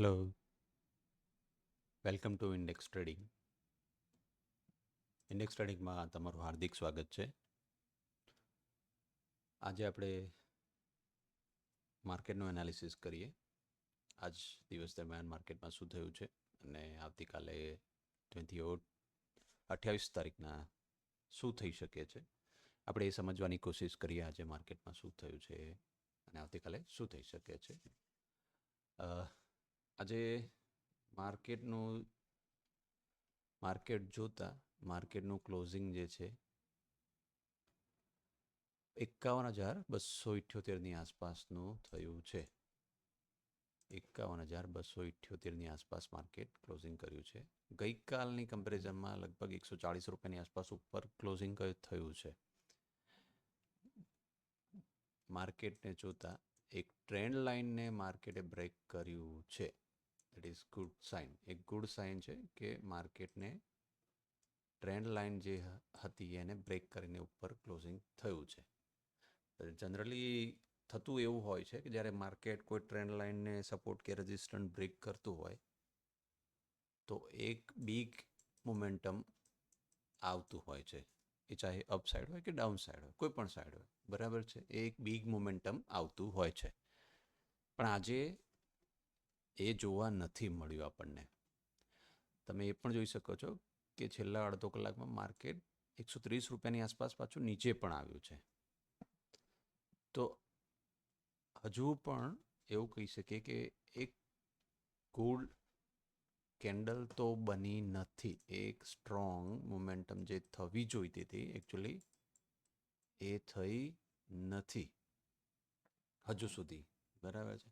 Hello, welcome to index trading. Index ટ્રેડિંગમાં તમારું હાર્દિક સ્વાગત છે. આજે આપણે માર્કેટનું એનાલિસિસ કરીએ. આજ દિવસ દરમિયાન માર્કેટમાં શું થયું છે અને આવતીકાલે 28 તારીખના શું થઈ શકે છે. આપણે એ સમજવાની કોશિશ કરીએ આજે માર્કેટમાં શું થયું છે અને આવતીકાલે શું થઈ શકે છે. આજે માર્કેટ જોતા માર્કેટનું ક્લોઝિંગ જે છે 51,278ની આસપાસનું થયું છે. 51,278ની આસપાસ માર્કેટ ક્લોઝિંગ કર્યું છે. ગઈકાલની કમ્પેરિઝનમાં લગભગ 140 રૂપિયાની આસપાસ ઉપર ક્લોઝિંગ થયું છે. માર્કેટને જોતા એક ટ્રેન્ડ લાઇનને માર્કેટે બ્રેક કર્યું છે. That is good sign. એક ગુડ સાઇન છે કે માર્કેટને ટ્રેન્ડ લાઇન જે હતી એને બ્રેક કરીને ઉપર ક્લોઝિંગ થયું છે. જનરલી થતું એવું હોય છે કે જ્યારે માર્કેટ કોઈ ટ્રેન્ડ લાઇનને સપોર્ટ કે રેઝિસ્ટન્ટ બ્રેક કરતું હોય તો એક બિગ મોમેન્ટમ આવતું હોય છે. એ ચાહે અપ સાઇડ હોય કે ડાઉન સાઇડ હોય, કોઈ પણ સાઇડ હોય, બરાબર છે. એ એક બિગ મોમેન્ટમ આવતું હોય છે. પણ આજે એ જોવા નથી મળ્યું આપણને. તમે એ પણ જોઈ શકો છો કે છેલ્લા અડધો કલાકમાં માર્કેટ 130 રૂપિયાની આસપાસ પાછું નીચે પણ આવ્યું છે. તો હજુ પણ એવું કહી શકીએ કે એક ગુડ કેન્ડલ તો બની નથી. એક સ્ટ્રોંગ મોમેન્ટમ જે થવી જોઈતી હતી એકચ્યુઅલી એ થઈ નથી હજુ સુધી, બરાબર છે.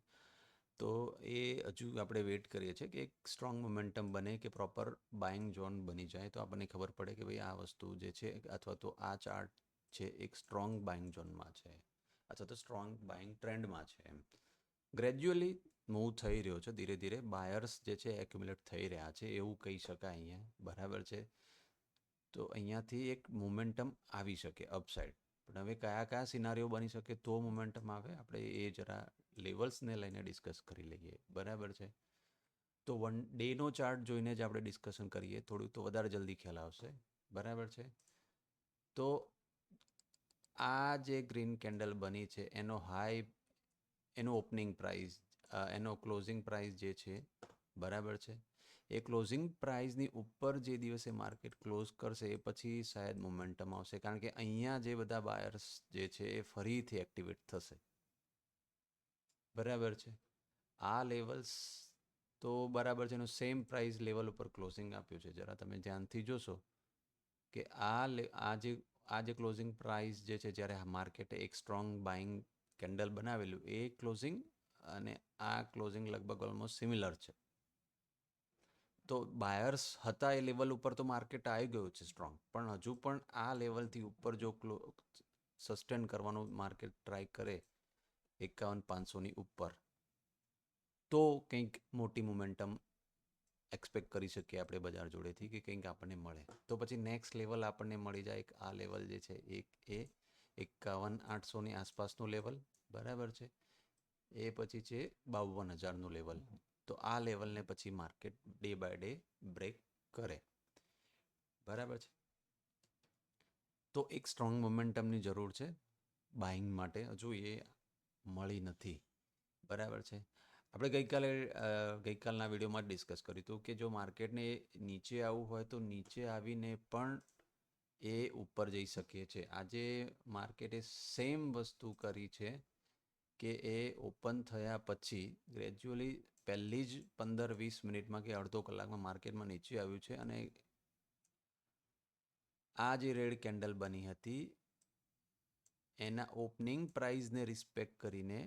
તો એ હજુ આપણે વેઇટ કરીએ છીએ કે એક સ્ટ્રોંગ મોમેન્ટમ બને કે પ્રોપર બાઇંગ ઝોન બની જાય તો આપણને ખબર પડે કે ભાઈ આ વસ્તુ જે છે અથવા તો આ ચાર્ટ છે એક સ્ટ્રોંગ બાઇંગ ઝોનમાં છે અથવા તો સ્ટ્રોંગ બાઇંગ ટ્રેન્ડમાં છે. એમ ગ્રેજ્યુઅલી મૂવ થઈ રહ્યો છે. ધીરે ધીરે બાયર્સ જે છે એક્યુમ્યુલેટ થઈ રહ્યા છે એવું કહી શકાય અહીંયા, બરાબર છે. તો અહીંયાથી એક મોમેન્ટમ આવી શકે અપસાઇડ. પણ હવે કયા કયા સિનારીઓ બની શકે તો મોમેન્ટમ આવે, આપણે એ જરા લેવલ્સને લઈને ડિસ્કસ કરી લઈએ, બરાબર છે. તો વન ડેનો ચાર્ટ જોઈને જ આપણે ડિસ્કશન કરીએ, થોડું તો વધારે જલ્દી ખ્યાલ આવશે, બરાબર છે. તો આ જે ગ્રીન કેન્ડલ બની છે એનો હાઈ, એનો ઓપનિંગ પ્રાઇસ, એનો ક્લોઝિંગ પ્રાઇસ જે છે, બરાબર છે. એ ક્લોઝિંગ પ્રાઇસની ઉપર જે દિવસે માર્કેટ ક્લોઝ કરશે એ પછી શાયદ મોમેન્ટમ આવશે, કારણ કે અહીંયા જે બધા બાયર્સ જે છે એ ફરીથી એક્ટિવેટ થશે, બરાબર છે. આ લેવલ્સ તો બરાબર છે, એનું સેમ પ્રાઇસ લેવલ ઉપર ક્લોઝિંગ આપ્યું છે. જરા તમે ધ્યાનથી જોશો કે આ જે ક્લોઝિંગ પ્રાઇસ જે છે, જ્યારે માર્કેટે એક સ્ટ્રોંગ બાઇંગ કેન્ડલ બનાવેલું એ ક્લોઝિંગ અને આ ક્લોઝિંગ લગભગ ઓલમોસ્ટ સિમિલર છે. તો બાયર્સ હતા એ લેવલ ઉપર તો માર્કેટ આવી ગયું છે સ્ટ્રોંગ, પણ હજુ પણ આ લેવલથી ઉપર જો સસ્ટેન કરવાનું માર્કેટ ટ્રાય કરે 51,500ની ઉપર તો કંઈક મોટી મોમેન્ટમ એક્સપેક્ટ કરી શકીએ આપણે બજાર જોડેથી કે કંઈક આપણને મળે. તો પછી નેક્સ્ટ લેવલ આપણને મળી જાય. આ લેવલ જે છે એક એ 51,800ની આસપાસનું લેવલ, બરાબર છે. એ પછી છે 52,000નું લેવલ. તો આ લેવલને પછી market day by day break કરે, બરાબર છે. તો એક સ્ટ્રોંગ મોમેન્ટમની જરૂર છે બાઇંગ માટે, હજુ એ મળી નથી, બરાબર છે. આપણે ગઈકાલના વિડીયોમાં ડિસ્કસ કર્યું હતું કે જો માર્કેટને નીચે આવવું હોય તો નીચે આવીને પણ એ ઉપર જઈ શકે છે. આજે માર્કેટે સેમ વસ્તુ કરી છે કે એ ઓપન થયા પછી ગ્રેજ્યુઅલી પહેલી જ 15-20 મિનિટમાં કે અડધો કલાકમાં માર્કેટમાં નીચે આવ્યું છે અને આ જે રેડ કેન્ડલ બની હતી એના ઓપનિંગ પ્રાઇસને રિસ્પેક્ટ કરીને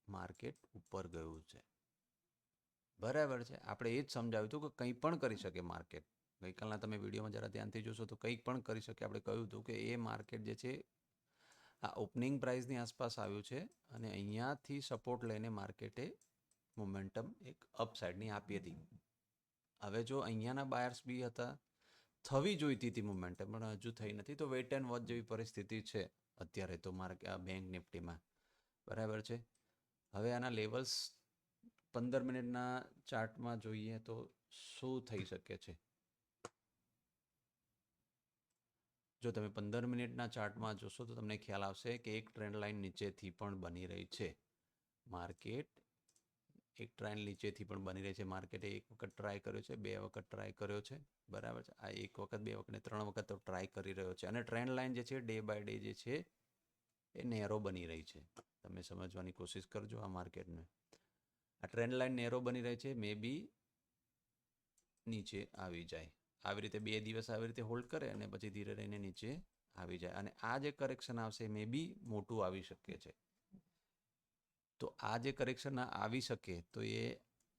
માર્કેટ ઉપર ગયું છે, બરાબર છે. આપણે એ જ સમજાવ્યું હતું કે કંઈ પણ કરી શકે માર્કેટ. ગઈકાલના તમે વિડીયોમાં જરા ધ્યાનથી જોશો તો કંઈ પણ કરી શકે. આપણે કહ્યું હતું કે એ માર્કેટ જે છે આ ઓપનિંગ પ્રાઇસની આસપાસ આવ્યું છે અને અહીંયાથી સપોર્ટ લઈને માર્કેટે મોમેન્ટમ એક અપસાઇડની આપી હતી. હવે જો અહીંયાના બાયર્સ બી હતા, થવી જોઈતી હતી મોમેન્ટમ, પણ હજુ થઈ નથી. તો વેઇટ એન્ડ વોચ જેવી પરિસ્થિતિ છે અત્યારે તો આ બેંક નિફ્ટીમાં, બરાબર છે. હવે આના લેવલ્સ 15 મિનિટના ચાર્ટમાં જોઈએ તો શું થઈ શકે છે? જો તમે 15 મિનિટના ચાર્ટમાં જોશો તો તમને ખ્યાલ આવશે કે એક ટ્રેન્ડ લાઇન નીચેથી પણ બની રહી છે. માર્કેટ એક ટ્રેન્ડ નીચેથી પણ બની રહી છે. માર્કેટે એક વખત ટ્રાય કર્યો છે, 2 વખત ટ્રાય કર્યો છે, બરાબર છે. આ એક વખત, 2 વખત ને 3 વખત તો ટ્રાય કરી રહ્યો છે. અને ટ્રેન્ડ લાઇન જે છે ડે બાય ડે જે છે એ નેરો બની રહી છે. તમે સમજવાની કોશિશ કરજો આ માર્કેટને. આ ટ્રેન્ડ લાઇન નેરો બની રહી છે, મે બી નીચે આવી જાય. આવી રીતે 2 દિવસ આવી રીતે હોલ્ડ કરે અને પછી ધીરે રહીને નીચે આવી જાય. અને આ જે કરેક્શન આવશે મે બી મોટું આવી શકે છે. તો આ જે કરેક્શન આવી શકે તો એ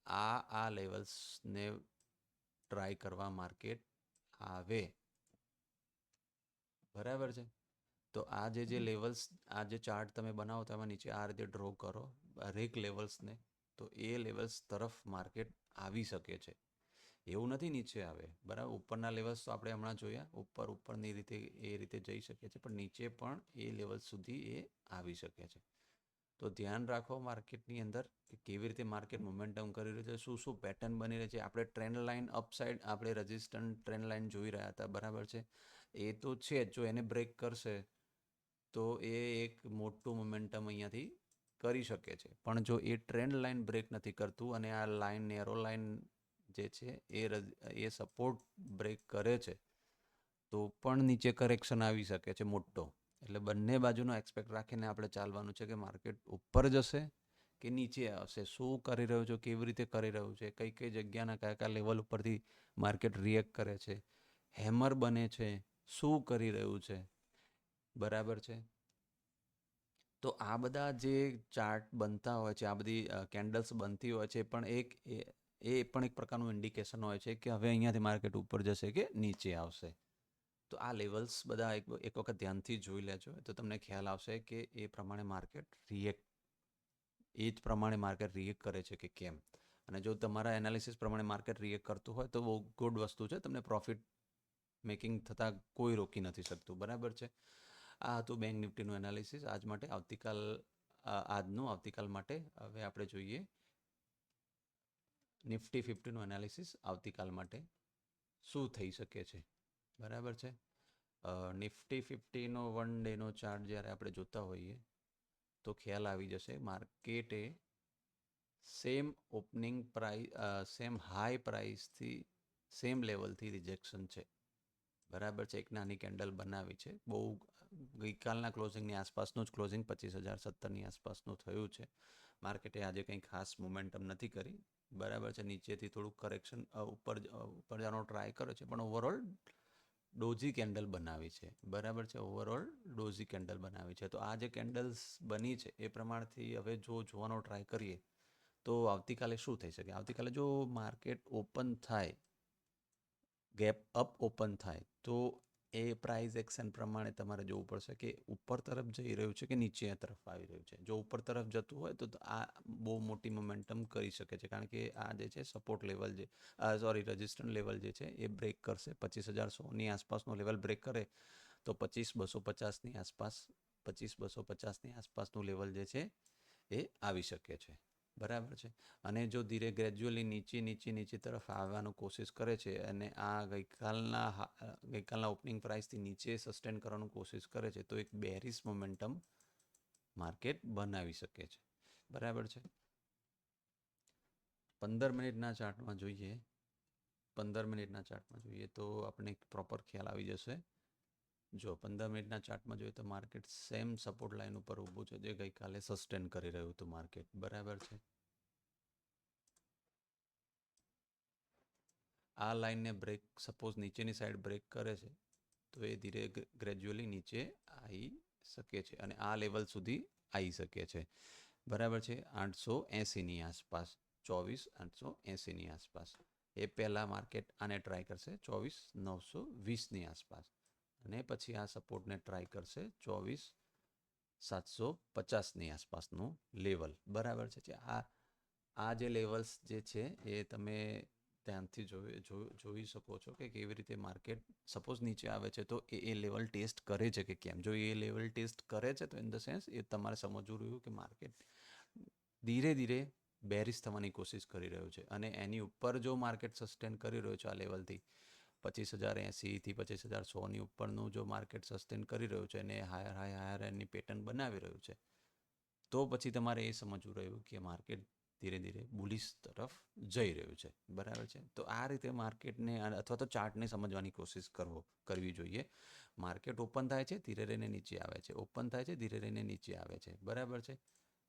આ લેવલ્સને ટ્રાય કરવા માર્કેટ આવે, બરાબર છે. તો આ જે લેવલ્સ, આ જે ચાર્ટ તમે બનાવો તો એમાં નીચે આ રીતે ડ્રો કરો હરેક લેવલ્સને, તો એ લેવલ્સ તરફ માર્કેટ આવી શકે છે. એવું નથી નીચે આવે, બરાબર. ઉપરના લેવલ્સ તો આપણે હમણાં જોયા, ઉપરની રીતે એ રીતે જઈ શકે છે, પણ નીચે પણ એ લેવલ સુધી એ આવી શકે છે. તો ધ્યાન રાખો માર્કેટની અંદર કે કેવી રીતે માર્કેટ મોમેન્ટમ કરી રહ્યું છે, શું શું પેટર્ન બની રહી છે. આપણે ટ્રેન્ડ લાઇન અપસાઇડ, આપણે રેઝિસ્ટન્ટ ટ્રેન્ડ લાઇન જોઈ રહ્યા હતા, બરાબર છે. એ તો છે જ, જો એને બ્રેક કરશે તો એ એક મોટું મોમેન્ટમ અહીંયાથી કરી શકે છે. પણ જો એ ટ્રેન્ડ લાઇન બ્રેક નથી કરતું અને આ લાઇન, નેરો લાઇન જે છે એ સપોર્ટ બ્રેક કરે છે, તો પણ નીચે કરેક્શન આવી શકે છે મોટો. એટલે બંને બાજુનો એક્સપેક્ટ રાખીને આપણે ચાલવાનું છે કે માર્કેટ ઉપર જશે કે નીચે આવશે, શું કરી રહ્યું છે, કેવી રીતે કરી રહ્યું છે, કઈ કઈ જગ્યાના કયા કયા લેવલ ઉપરથી માર્કેટ રિએક્ટ કરે છે, હેમર બને છે, શું કરી રહ્યું છે, બરાબર છે. તો આ બધા જે ચાર્ટ બનતા હોય છે, આ બધી કેન્ડલ્સ બનતી હોય છે, પણ એ પણ એક પ્રકારનું ઇન્ડિકેશન હોય છે કે હવે અહીંયાથી માર્કેટ ઉપર જશે કે નીચે આવશે. તો આ લેવલ્સ બધા એક વખત ધ્યાનથી જોઈ લેજો તો તમને ખ્યાલ આવશે કે એ પ્રમાણે માર્કેટ એ જ પ્રમાણે માર્કેટ રિએક્ટ કરે છે કે કેમ. અને જો તમારા એનાલિસિસ પ્રમાણે માર્કેટ રિએક્ટ કરતું હોય તો બહુ ગુડ વસ્તુ છે, તમને પ્રોફિટ મેકિંગ થતાં કોઈ રોકી નથી શકતું, બરાબર છે. આ હતું બેંક નિફ્ટીનું એનાલિસિસ આજ માટે. આવતીકાલ માટે હવે આપણે જોઈએ નિફ્ટી 50નું એનાલિસિસ આવતીકાલ માટે શું થઈ શકે છે, બરાબર છે. નિફ્ટી 50નો 1 ડેનો ચાર્ટ જ્યારે આપણે જોતા હોઈએ તો ખ્યાલ આવી જશે માર્કેટે same opening price, same high પ્રાઇસથી સેમ લેવલથી રિજેક્શન છે, બરાબર છે. એક નાની કેન્ડલ બનાવી છે, બહુ ગઈકાલના ક્લોઝિંગની આસપાસનું જ ક્લોઝિંગ 25,070ની આસપાસનું થયું છે. માર્કેટે આજે કંઈ ખાસ મોમેન્ટમ નથી કરી, બરાબર છે. નીચેથી થોડુંક કરેક્શન ઉપર જવાનો ટ્રાય કર્યો છે, પણ ઓવરઓલ ડોઝી કેન્ડલ બનાવી છે, બરાબર છે. ઓવરઓલ ડોઝી કેન્ડલ બનાવી છે. તો આ જે કેન્ડલ્સ બની છે એ પ્રમાણથી હવે જો જોવાનો ટ્રાય કરીએ તો આવતીકાલે શું થઈ શકે. આવતીકાલે જો માર્કેટ ઓપન થાય, ગેપ અપ ઓપન થાય, તો એ પ્રાઇસ એક્શન પ્રમાણે તમારે જોવું પડશે કે ઉપર તરફ જઈ રહ્યું છે કે નીચે તરફ આવી રહ્યું છે. જો ઉપર તરફ જતું હોય તો આ બહુ મોટી મોમેન્ટમ કરી શકે છે, કારણ કે આ જે છે સપોર્ટ લેવલ રેઝિસ્ટન્ટ લેવલ જે છે એ બ્રેક કરશે. 25,100ની આસપાસનો લેવલ બ્રેક કરે તો 25,250ની આસપાસ, 25,250ની આસપાસનું લેવલ જે છે એ આવી શકે છે, બરાબર છે. અને જો ધીરે ગ્રેજ્યુઅલી નીચે તરફ આવવાનું કોશિશ કરે છે અને આ ગઈકાલના ઓપનિંગ પ્રાઇસથી નીચે સસ્ટેન કરવાનું કોશિશ કરે છે તો એક બેરિશ મોમેન્ટમ માર્કેટ બનાવી શકે છે, બરાબર છે. 15 મિનિટના ચાર્ટમાં જોઈએ, 15 મિનિટના ચાર્ટમાં જોઈએ તો આપણે એક પ્રોપર ખ્યાલ આવી જશે. જો 15 મિનિટના ચાર્ટમાં જોઈએ તો માર્કેટ સેમ સપોર્ટ લાઇન ઉપર ઊભું છે, જે ગઈકાલે સસ્ટેન કરી રહ્યું હતું માર્કેટ, બરાબર છે. આ લાઇનને બ્રેક, સપોઝ નીચેની સાઈડ બ્રેક કરે છે તો એ ધીરે ગ્રેજ્યુઅલી નીચે આવી શકે છે અને આ લેવલ સુધી આવી શકે છે, બરાબર છે. 880ની આસપાસ, 24,880ની આસપાસ. એ પહેલાં માર્કેટ આને ટ્રાય કરશે 24,920ની આસપાસ, અને પછી આ સપોર્ટને ટ્રાય કરશે 24,750ની આસપાસનું લેવલ, બરાબર છે. આ જે લેવલ્સ જે છે એ તમે ધ્યાનથી જોઈ શકો છો કે કેવી રીતે માર્કેટ સપોઝ નીચે આવે છે તો એ લેવલ ટેસ્ટ કરે છે કે કેમ. જો એ લેવલ ટેસ્ટ કરે છે તો ઇન ધ સેન્સ એ તમારે સમજવું રહ્યું કે માર્કેટ ધીરે ધીરે બેરિશ થવાની કોશિશ કરી રહ્યું છે અને એની ઉપર જો માર્કેટ સસ્ટેન કરી રહ્યું છે આ લેવલથી 25,080થી 25,100ની ઉપરનું જો માર્કેટ સસ્ટેન કરી રહ્યું છે અને હાયર એની પેટર્ન બનાવી રહ્યું છે, તો પછી તમારે એ સમજવું રહ્યું કે માર્કેટ ધીરે ધીરે બુલિશ તરફ જઈ રહ્યું છે. બરાબર છે. તો આ રીતે માર્કેટને અથવા તો ચાર્ટને સમજવાની કોશિશ કરવી જોઈએ. માર્કેટ ઓપન થાય છે, ધીરે રહીને નીચે આવે છે, ઓપન થાય છે, ધીરે રહીને નીચે આવે છે. બરાબર છે.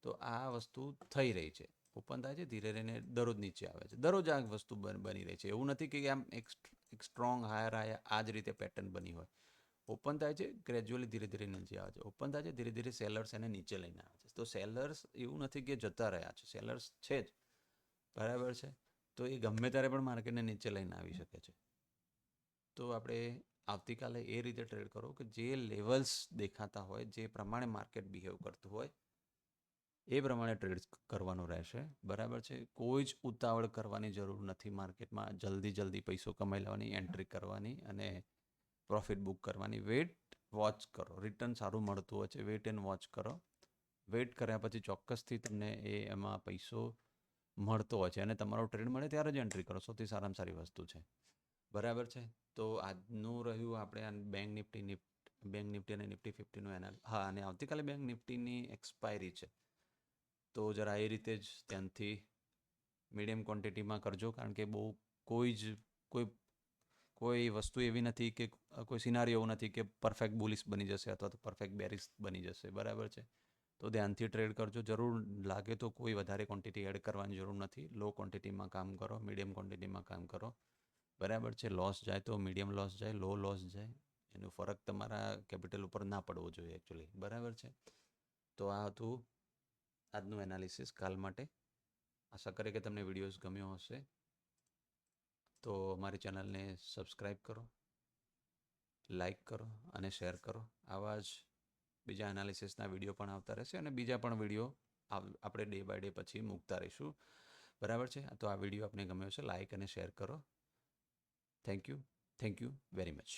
તો આ વસ્તુ થઈ રહી છે. ઓપન થાય છે, ધીરે રહીને દરરોજ નીચે આવે છે. દરરોજ આ વસ્તુ બની રહી છે. એવું નથી કે આમ એક સ્ટ્રોંગ હાયર આ જ રીતે પેટર્ન બની હોય. ઓપન થાય છે, ગ્રેજ્યુઅલી ધીરે ધીરે નીચે આવે છે. ઓપન થાય છે, ધીરે ધીરે સેલર્સ એને નીચે લઈને આવે છે. તો સેલર્સ એવું નથી કે જતા રહ્યા છે, સેલર્સ છે જ. બરાબર છે. તો એ ગમે ત્યારે પણ માર્કેટને નીચે લઈને આવી શકે છે. તો આપણે આવતીકાલે એ રીતે ટ્રેડ કરો કે જે લેવલ્સ દેખાતા હોય, જે પ્રમાણે માર્કેટ બિહેવ કરતું હોય એ પ્રમાણે ટ્રેડ કરવાનું રહેશે. બરાબર છે. કોઈ જ ઉતાવળ કરવાની જરૂર નથી માર્કેટમાં. જલ્દી પૈસો કમાઈ લેવાની, એન્ટ્રી કરવાની અને પ્રોફિટ બુક કરવાની. વેટ વોચ કરો. રિટર્ન સારું મળતું હોય છે, વેટ એન્ડ વોચ કરો. વેટ કર્યા પછી ચોક્કસથી તમને એમાં પૈસો મળતો હોય છે અને તમારો ટ્રેડ મળે ત્યારે જ એન્ટ્રી કરો. સૌથી સારામાં સારી વસ્તુ છે. બરાબર છે. તો આજનું રહ્યું આપણે બેંક નિફ્ટી અને નિફ્ટી 50નું હા, અને આવતીકાલે બેંક નિફ્ટીની એક્સપાયરી છે. તો જરા એ રીતે જ ત્યાંથી મીડિયમ ક્વોન્ટિટીમાં કરજો, કારણ કે બહુ કોઈ વસ્તુ એવી નથી કે કોઈ સિનારીઓ એવું નથી કે પરફેક્ટ બુલિશ બની જશે અથવા તો પરફેક્ટ બેરિશ બની જશે. બરાબર છે. તો ધ્યાનથી ટ્રેડ કરજો. જરૂર લાગે તો કોઈ વધારે ક્વોન્ટિટી એડ કરવાની જરૂર નથી. લો ક્વોન્ટિટીમાં કામ કરો, મીડિયમ ક્વોન્ટિટીમાં કામ કરો. બરાબર છે. લોસ જાય તો મીડિયમ લોસ જાય, લો લોસ જાય. એનો ફરક તમારા કેપિટલ ઉપર ના પડવો જોઈએ એકચ્યુઅલી. બરાબર છે. તો આ હતું આજનું એનાલિસિસ કાલ માટે. આશા કરે કે તમને વિડીયોઝ ગમ્યો હશે. તો અમારી ચેનલને સબસ્ક્રાઈબ કરો, લાઈક કરો અને શેર કરો. આવા જ બીજા એનાલિસિસના વિડીયો પણ આવતા રહેશે અને બીજા પણ વિડીયો આપણે ડે બાય ડે પછી મૂકતા રહીશું. બરાબર છે. તો આ વિડીયો આપને ગમ્યો છે, લાઈક અને શેર કરો. Thank you very much.